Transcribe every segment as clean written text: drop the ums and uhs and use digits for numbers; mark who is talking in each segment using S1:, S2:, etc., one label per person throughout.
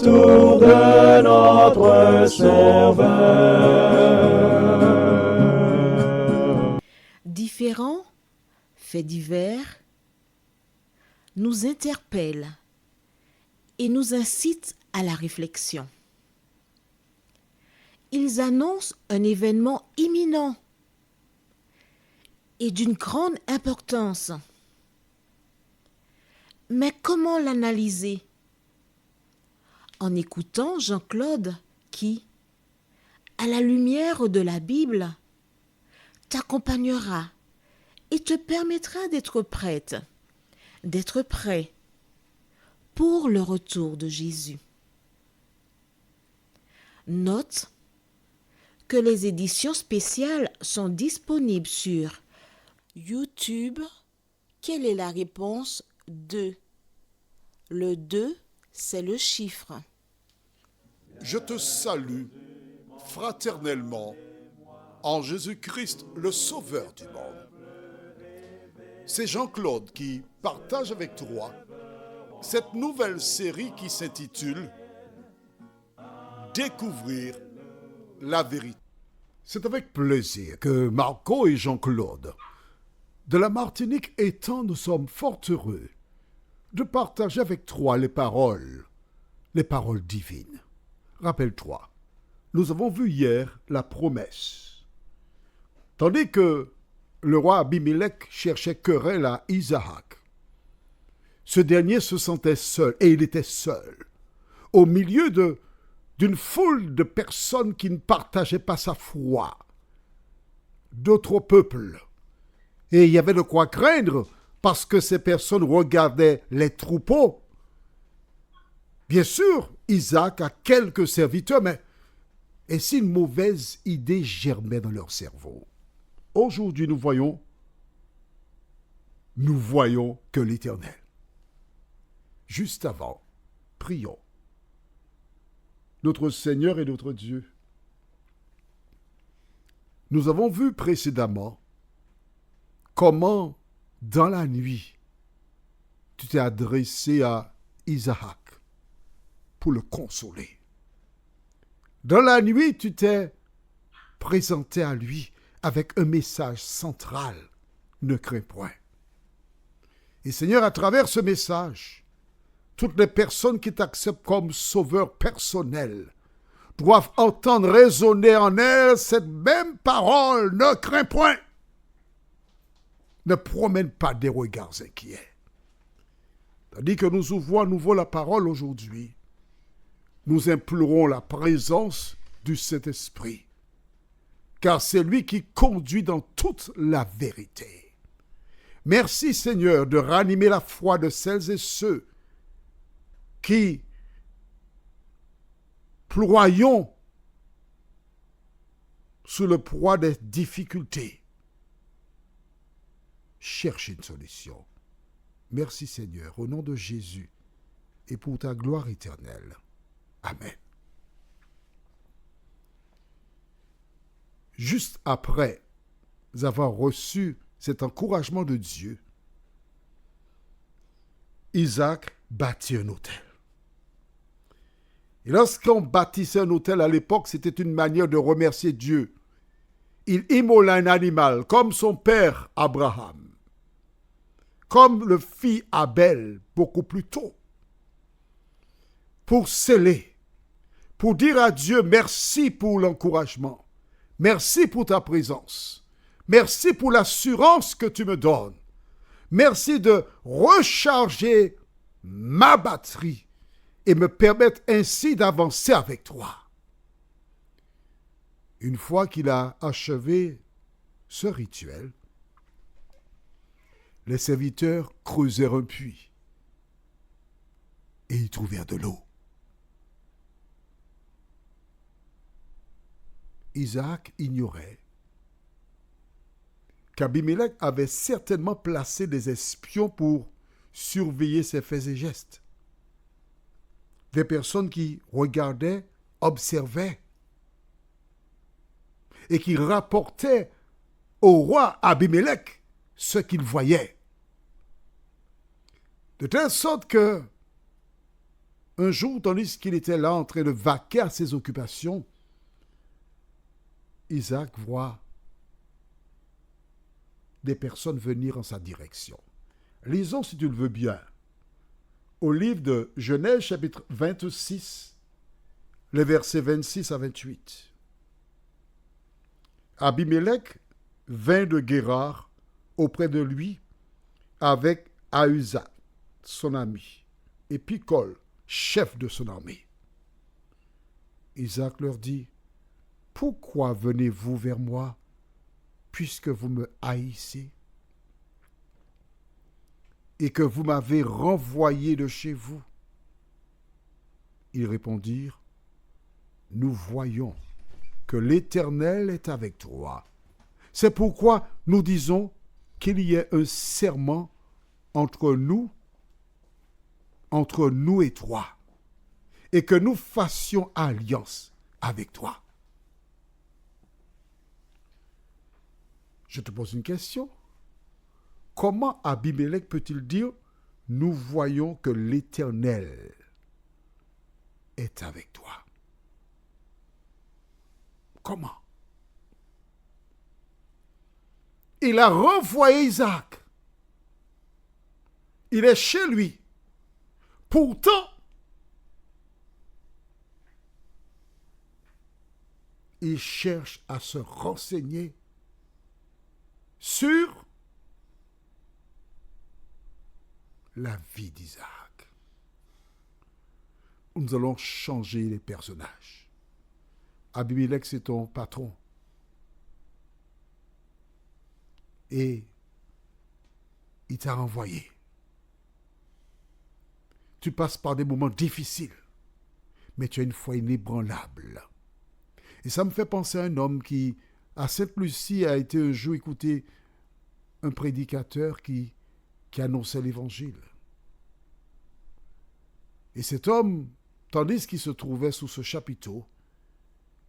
S1: retour de notre Sauveur.
S2: Différents faits divers nous interpellent et nous incitent à la réflexion. Ils annoncent un événement imminent et d'une grande importance. Mais comment l'analyser? En écoutant Jean-Claude qui, à la lumière de la Bible, t'accompagnera et te permettra d'être prête, d'être prêt pour le retour de Jésus. Note que les éditions spéciales sont disponibles sur YouTube. Quelle est la réponse 2? Le 2, c'est le chiffre.
S3: Je te salue fraternellement en Jésus-Christ, le Sauveur du monde. C'est Jean-Claude qui partage avec toi cette nouvelle série qui s'intitule « Découvrir la vérité ». C'est avec plaisir que Marco et Jean-Claude de la Martinique étant, nous sommes fort heureux de partager avec toi les paroles divines. Rappelle-toi, nous avons vu hier la promesse. Tandis que le roi Abimelech cherchait querelle à Isaac, ce dernier se sentait seul, et il était seul, au milieu d'une foule de personnes qui ne partageaient pas sa foi, d'autres peuples. Et il y avait de quoi craindre, parce que ces personnes regardaient les troupeaux. Bien sûr, Isaac a quelques serviteurs, mais et si une mauvaise idée germait dans leur cerveau? Aujourd'hui, nous voyons que l'Éternel. Juste avant, prions. Notre Seigneur et notre Dieu, nous avons vu précédemment comment, dans la nuit, tu t'es adressé à Isaac pour le consoler. Dans la nuit, tu t'es présenté à lui avec un message central, ne crains point. Et Seigneur, à travers ce message, toutes les personnes qui t'acceptent comme sauveur personnel doivent entendre résonner en elles cette même parole, ne crains point. Ne promène pas des regards inquiets. Tandis que nous ouvrons à nouveau la parole aujourd'hui, nous implorons la présence du Saint-Esprit, car c'est lui qui conduit dans toute la vérité. Merci Seigneur de ranimer la foi de celles et ceux qui ployons sous le poids des difficultés. Cherche une solution. Merci Seigneur, au nom de Jésus et pour ta gloire éternelle. Amen. Juste après avoir reçu cet encouragement de Dieu, Isaac bâtit un autel. Et lorsqu'on bâtissait un autel à l'époque, c'était une manière de remercier Dieu. Il immola un animal, comme son père Abraham, comme le fit Abel beaucoup plus tôt, pour sceller, pour dire à Dieu merci pour l'encouragement, merci pour ta présence, merci pour l'assurance que tu me donnes, merci de recharger ma batterie et me permettre ainsi d'avancer avec toi. Une fois qu'il a achevé ce rituel, les serviteurs creusèrent un puits et y trouvèrent de l'eau. Isaac ignorait qu'Abimelech avait certainement placé des espions pour surveiller ses faits et gestes. Des personnes qui regardaient, observaient et qui rapportaient au roi Abimelech ce qu'il voyait. De telle sorte que Un jour, tandis qu'il était là en train de vaquer à ses occupations, Isaac voit des personnes venir en sa direction. Lisons, si tu le veux bien, au livre de Genèse, chapitre 26, les versets 26 à 28. Abimelech vint de Guérar auprès de lui avec Ahuzat, son ami, et Picol, chef de son armée. Isaac leur dit, « Pourquoi venez-vous vers moi, puisque vous me haïssez, et que vous m'avez renvoyé de chez vous ?» Ils répondirent, « Nous voyons que l'Éternel est avec toi. C'est pourquoi nous disons qu'il y ait un serment entre nous et toi, et que nous fassions alliance avec toi. » Je te pose une question. Comment Abimelech peut-il dire « Nous voyons que l'Éternel est avec toi » ? Comment ? Il a renvoyé Isaac. Il est chez lui. Pourtant, il cherche à se renseigner sur la vie d'Isaac. Nous allons changer les personnages. Abimelech, c'est ton patron. Et il t'a renvoyé. Tu passes par des moments difficiles, mais tu as une foi inébranlable. Et ça me fait penser à un homme qui, à Sainte-Lucie, a été un jour écouter un prédicateur qui annonçait l'évangile. Et cet homme, tandis qu'il se trouvait sous ce chapiteau,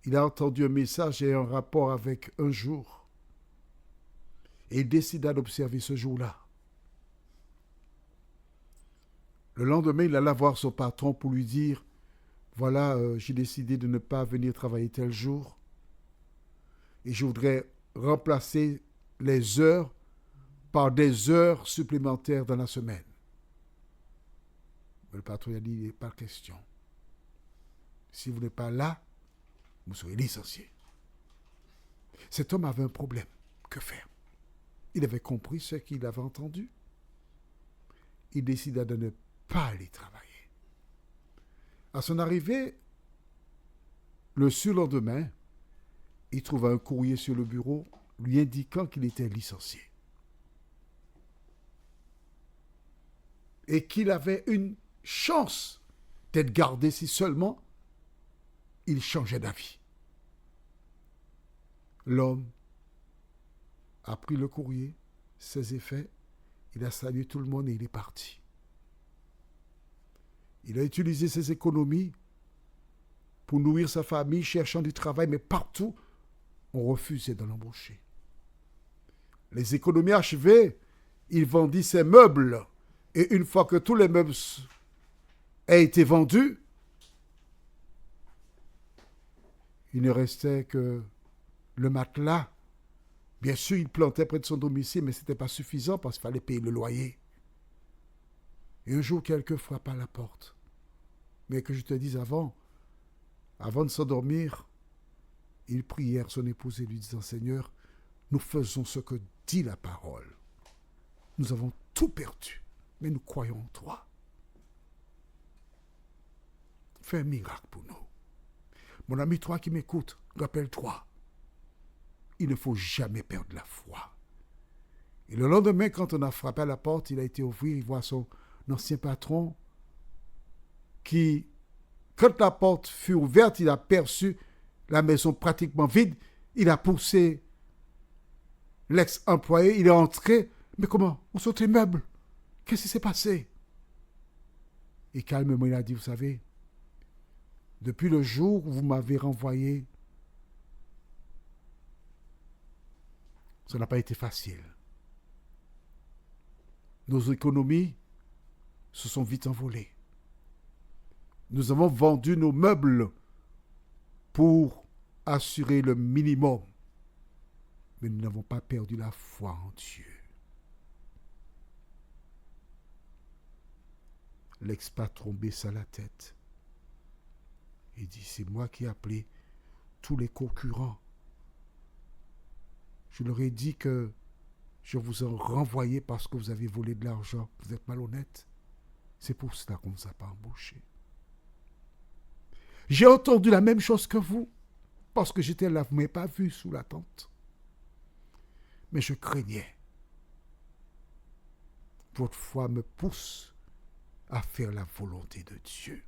S3: il a entendu un message et un rapport avec un jour. Et il décida d'observer ce jour-là. Le lendemain, il alla voir son patron pour lui dire « Voilà, j'ai décidé de ne pas venir travailler tel jour. Et je voudrais remplacer les heures par des heures supplémentaires dans la semaine. » Mais le patron a dit « Il n'est pas question. Si vous n'êtes pas là, vous serez licencié. » Cet homme avait un problème. Que faire ? Il avait compris ce qu'il avait entendu. Il décida de ne pas aller travailler. À son arrivée, le surlendemain, il trouva un courrier sur le bureau lui indiquant qu'il était licencié. Et qu'il avait une chance d'être gardé si seulement il changeait d'avis. L'homme a pris le courrier, ses effets, il a salué tout le monde et il est parti. Il a utilisé ses économies pour nourrir sa famille, cherchant du travail, mais partout, on refusait de l'embaucher. Les économies achevées, il vendit ses meubles. Et une fois que tous les meubles ont été vendus, il ne restait que le matelas. Bien sûr, il plantait près de son domicile, mais ce n'était pas suffisant parce qu'il fallait payer le loyer. Et un jour, quelqu'un frappa à la porte. Mais que je te dise avant de s'endormir, ils prièrent son épouse et lui disant, « Seigneur, nous faisons ce que dit la parole. Nous avons tout perdu, mais nous croyons en toi. Fais un miracle pour nous. » Mon ami, toi qui m'écoutes, rappelle-toi, il ne faut jamais perdre la foi. Et le lendemain, quand on a frappé à la porte, il a été ouvrir, il voit son ancien patron qui, quand la porte fut ouverte, il a perçu la maison pratiquement vide. Il a poussé l'ex-employé, il est entré. « Mais comment? Où sont tes meubles? Qu'est-ce qui s'est passé ?» Et calmement, il a dit, « Vous savez, depuis le jour où vous m'avez renvoyé, ça n'a pas été facile. Nos économies se sont vite envolées. Nous avons vendu nos meubles pour assurer le minimum. Mais nous n'avons pas perdu la foi en Dieu. L'ex-patron baissa la tête et dit, c'est moi qui ai appelé tous les concurrents. Je leur ai dit que je vous ai renvoyé parce que vous avez volé de l'argent. Vous êtes malhonnête. C'est pour cela qu'on ne vous a pas embauché. J'ai entendu la même chose que vous, parce que j'étais là, vous ne m'avez pas vu sous la tente. Mais je craignais. Votre foi me pousse à faire la volonté de Dieu.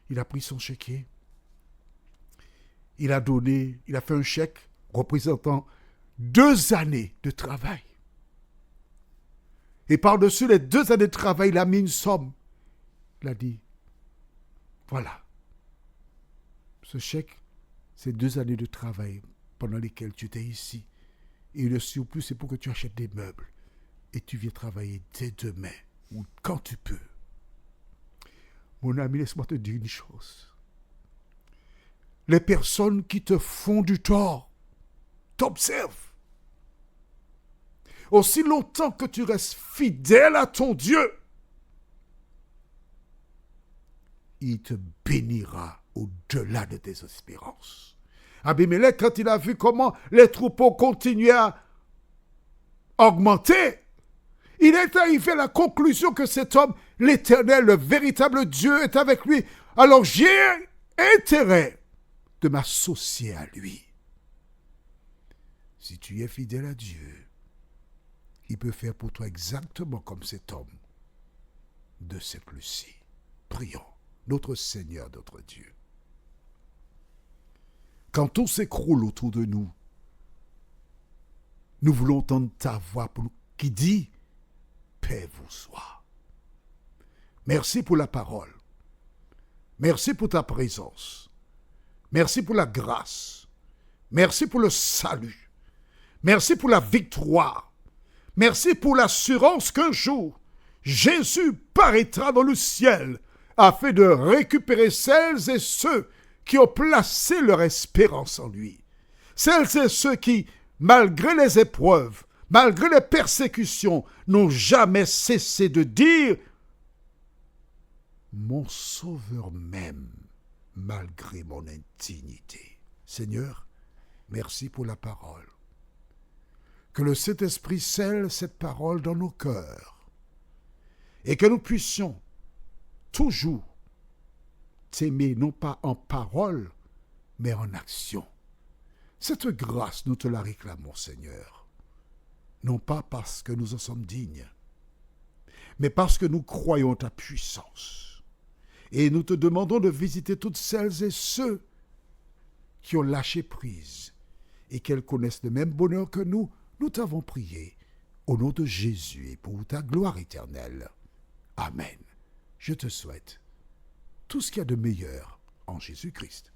S3: Il a pris son chéquier. Il a fait un chèque représentant 2 années de travail. Et par-dessus les 2 années de travail, il a mis une somme. Il a dit, voilà, ce chèque, c'est 2 années de travail pendant lesquelles tu étais ici. Et le surplus, c'est pour que tu achètes des meubles. Et tu viens travailler dès demain, ou quand tu peux. Mon ami, laisse-moi te dire une chose. Les personnes qui te font du tort t'observent. Aussi longtemps que tu restes fidèle à ton Dieu, il te bénira au-delà de tes espérances. Abimelech, quand il a vu comment les troupeaux continuaient à augmenter, il est arrivé à la conclusion que cet homme, l'Éternel, le véritable Dieu, est avec lui. Alors j'ai intérêt de m'associer à lui. Si tu es fidèle à Dieu, il peut faire pour toi exactement comme cet homme de cette Lucie. Prions, notre Seigneur, notre Dieu. Quand tout s'écroule autour de nous, nous voulons entendre ta voix qui dit « Paix vous soit ». Merci pour la parole. Merci pour ta présence. Merci pour la grâce. Merci pour le salut. Merci pour la victoire. Merci pour l'assurance qu'un jour, Jésus paraîtra dans le ciel afin de récupérer celles et ceux qui ont placé leur espérance en lui. Celles et ceux qui, malgré les épreuves, malgré les persécutions, n'ont jamais cessé de dire « Mon Sauveur m'aime malgré mon indignité. » Seigneur, merci pour la parole. Que le Saint-Esprit scelle cette parole dans nos cœurs et que nous puissions toujours t'aimer non pas en parole, mais en action. Cette grâce, nous te la réclamons, Seigneur. Non pas parce que nous en sommes dignes, mais parce que nous croyons ta puissance. Et nous te demandons de visiter toutes celles et ceux qui ont lâché prise et qu'elles connaissent le même bonheur que nous. Nous t'avons prié au nom de Jésus et pour ta gloire éternelle. Amen. Je te souhaite tout ce qu'il y a de meilleur en Jésus-Christ.